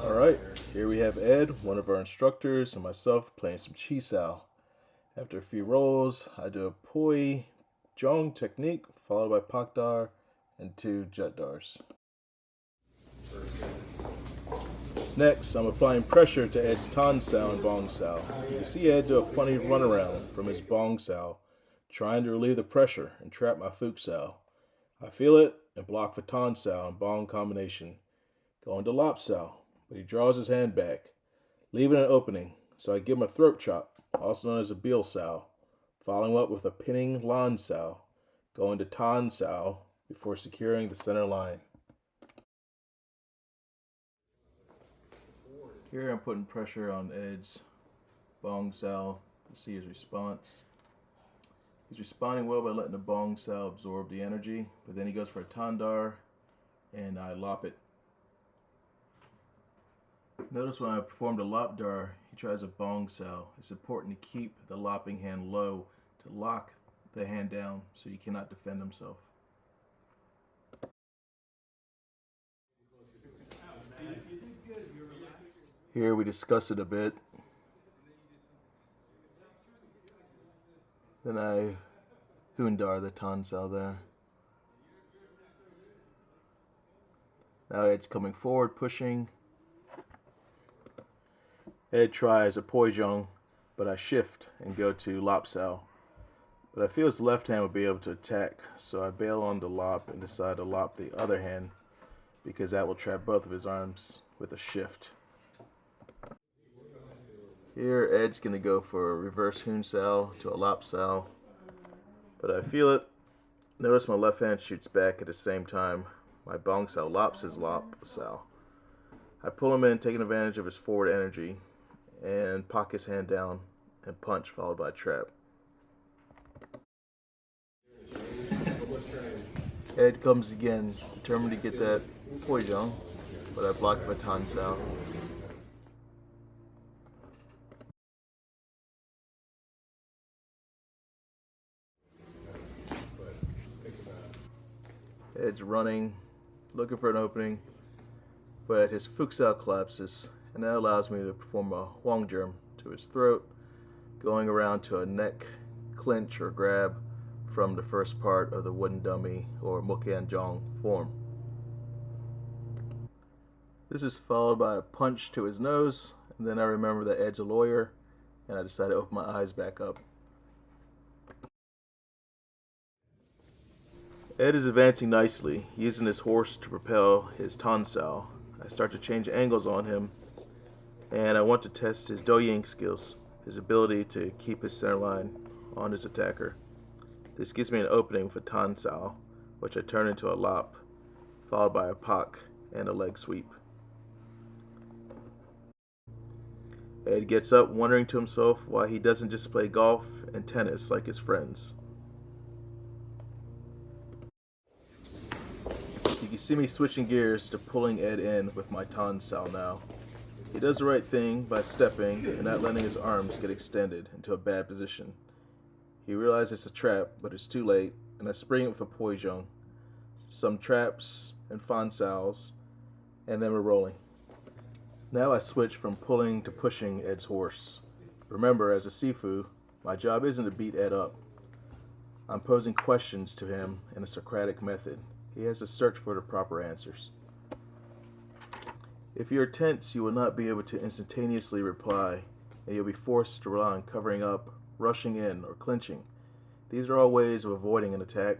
Alright, here we have Ed, one of our instructors, and myself playing some Chi Sao. After a few rolls, I do a Poi Jong technique, followed by Pak Dar and 2 Jet Dars. Next, I'm applying pressure to Ed's Tan Sao and Bong Sao. You can see Ed do a funny runaround from his Bong Sao, trying to relieve the pressure and trap my Fook Sao. I feel it and block for Tan Sao and Bong combination, going to Lop Sao, but he draws his hand back, leaving an opening, so I give him a throat chop, also known as a Beal Sao, following up with a pinning Lan Sao, going to Tan Sao before securing the center line. Here I'm putting pressure on Ed's Bong Sao to see his response. He's responding well by letting the Bong Sao absorb the energy, but then he goes for a Tandar and I lop it. Notice when I performed a lop dar, he tries a Bong Sao. It's important to keep the lopping hand low to lock the hand down so he cannot defend himself. Here we discuss it a bit. Then I Hundar the Tan Sao there. Now Ed's coming forward, pushing. Ed tries a Poi Jong, but I shift and go to Lop Sao. But I feel his left hand would be able to attack, so I bail on the lop and decide to lop the other hand because that will trap both of his arms with a shift. Here Ed's going to go for a reverse Hun Sao to a Lop Sao, but I feel it. Notice my left hand shoots back at the same time. My Bong Sao lops his Lop Sao. I pull him in, taking advantage of his forward energy, and pock his hand down and punch, followed by a trap. Ed comes again, determined to get that Poi Jong, but I block with Tan Sao. Ed's running, looking for an opening, but his Fook Sao collapses, and that allows me to perform a Wong Germ to his throat, going around to a neck clinch or grab from the first part of the wooden dummy or Mukian Jong form. This is followed by a punch to his nose, and then I remember that Ed's a lawyer, and I decide to open my eyes back up. Ed is advancing nicely, using his horse to propel his Tan Sao. I start to change angles on him, and I want to test his Do Ying skills, his ability to keep his center line on his attacker. This gives me an opening for Tan Sao, which I turn into a lop, followed by a pak and a leg sweep. Ed gets up, wondering to himself why he doesn't just play golf and tennis like his friends. You can see me switching gears to pulling Ed in with my Tan Sao now. He does the right thing by stepping and not letting his arms get extended into a bad position. He realizes it's a trap, but it's too late, and I spring it with a Poi Jong, some traps and Fan Saos, and then we're rolling. Now I switch from pulling to pushing Ed's horse. Remember, as a Sifu, my job isn't to beat Ed up. I'm posing questions to him in a Socratic method. He has to search for the proper answers. If you're tense, you will not be able to instantaneously reply, and you'll be forced to rely on covering up, rushing in, or clinching. These are all ways of avoiding an attack.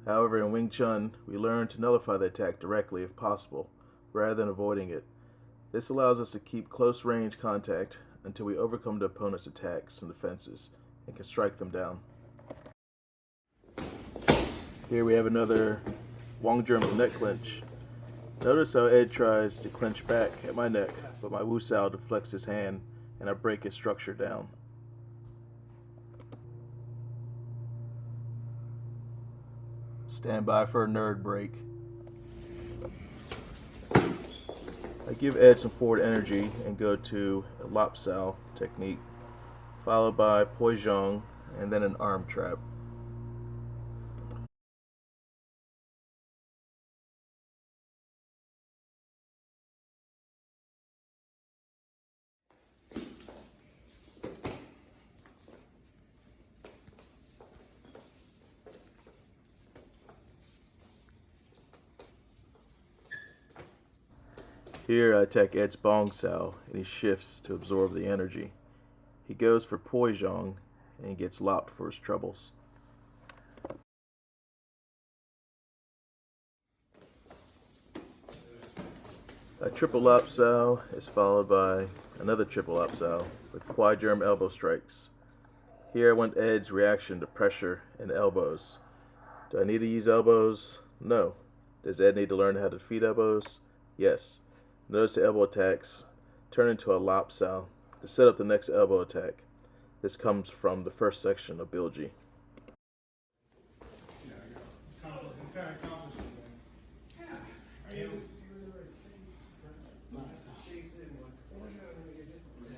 However, in Wing Tsun, we learn to nullify the attack directly if possible, rather than avoiding it. This allows us to keep close range contact until we overcome the opponent's attacks and defenses and can strike them down. Here we have another Wong Germ neck clinch. Notice how Ed tries to clinch back at my neck, but my Wu Sao deflects his hand and I break his structure down. Stand by for a nerd break. I give Ed some forward energy and go to a Lop Sao technique, followed by Poi Jong and then an arm trap. Here I attack Ed's Bong Sao, and he shifts to absorb the energy. He goes for Poi Zhong, and gets lopped for his troubles. A triple lop Sao is followed by another triple lop Sao with Kwai Germ elbow strikes. Here I want Ed's reaction to pressure and elbows. Do I need to use elbows? No. Does Ed need to learn how to defeat elbows? Yes. Notice the elbow attacks turn into a lop Sao to set up the next elbow attack. This comes from the first section of Bilji.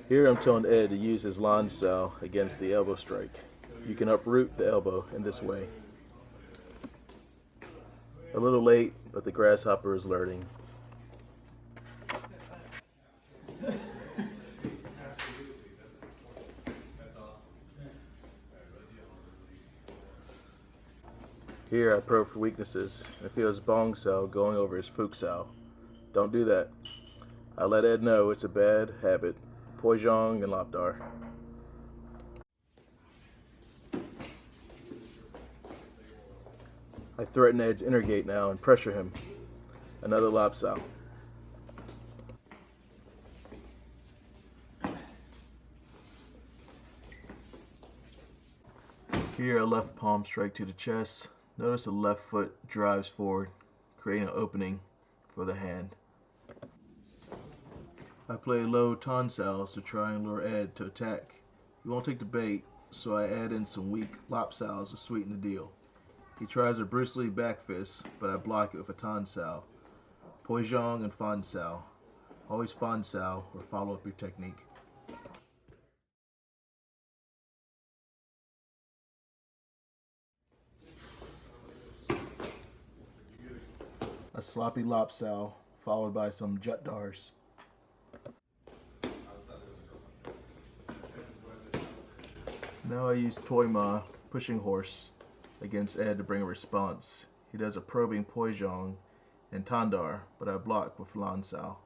Here I'm telling Ed to use his Lan Sao against the elbow strike. You can uproot the elbow in this way. A little late, but the grasshopper is learning. Here I probe for weaknesses and feel his Bong Sao going over his Fook Sao. Don't do that. I let Ed know it's a bad habit. Poi Zhong and Lopdar. I threaten Ed's inner gate now and pressure him. Another Lop Sao. Here a left palm strike to the chest. Notice the left foot drives forward, creating an opening for the hand. I play low Tan Saos to try and lure Ed to attack. He won't take the bait, so I add in some weak Lop Saos to sweeten the deal. He tries a Bruce Lee back fist, but I block it with a Tan Sao. Poi Zhong and Fan Sao. Always Fan Sao or follow up your technique. A sloppy Lop Sao, followed by some Jut Dars. Now I use Toi Ma, pushing horse, against Ed to bring a response. He does a probing Poi Zhong and Tandar, but I block with Lan Sao.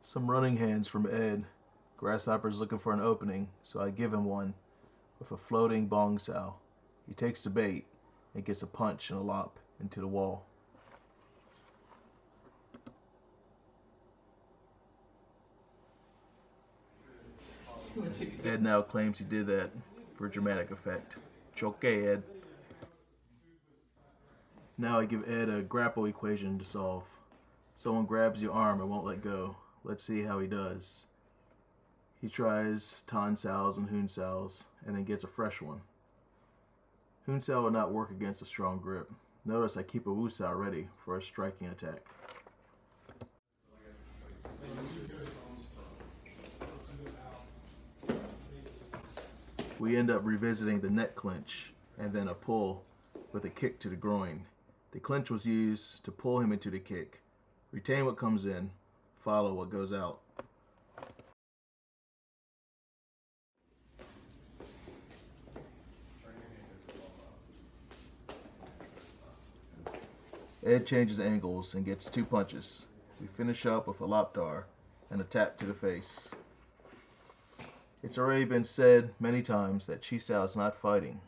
Some running hands from Ed. Grasshopper's looking for an opening, so I give him one with a floating Bong Sao. He takes the bait and gets a punch and a lop into the wall. Ed now claims he did that for dramatic effect. Choke, Ed. Now I give Ed a grapple equation to solve. Someone grabs your arm and won't let go. Let's see how he does. He tries Tan Saos and Hun Saos and then gets a fresh one. Hun Sao will not work against a strong grip. Notice I keep a Wu Sao ready for a striking attack. We end up revisiting the neck clinch and then a pull with a kick to the groin. The clinch was used to pull him into the kick. Retain what comes in, follow what goes out. Ed changes angles and gets 2 punches. We finish up with a Lopdar and a tap to the face. It's already been said many times that Chi Sao is not fighting.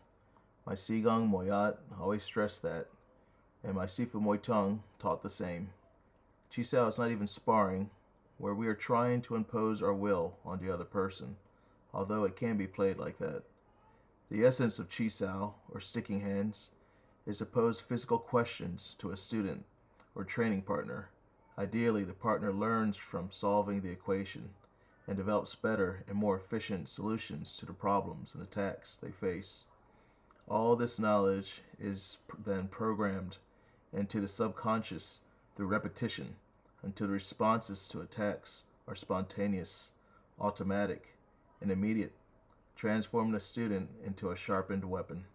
My Sigong Moyat always stressed that, and my Sifu Moi Tung taught the same. Chi Sao is not even sparring, where we are trying to impose our will on the other person, although it can be played like that. The essence of Chi Sao, or sticking hands, is to pose physical questions to a student or training partner. Ideally, the partner learns from solving the equation and develops better and more efficient solutions to the problems and attacks they face. All this knowledge is then programmed into the subconscious through repetition until the responses to attacks are spontaneous, automatic, and immediate, transforming the student into a sharpened weapon.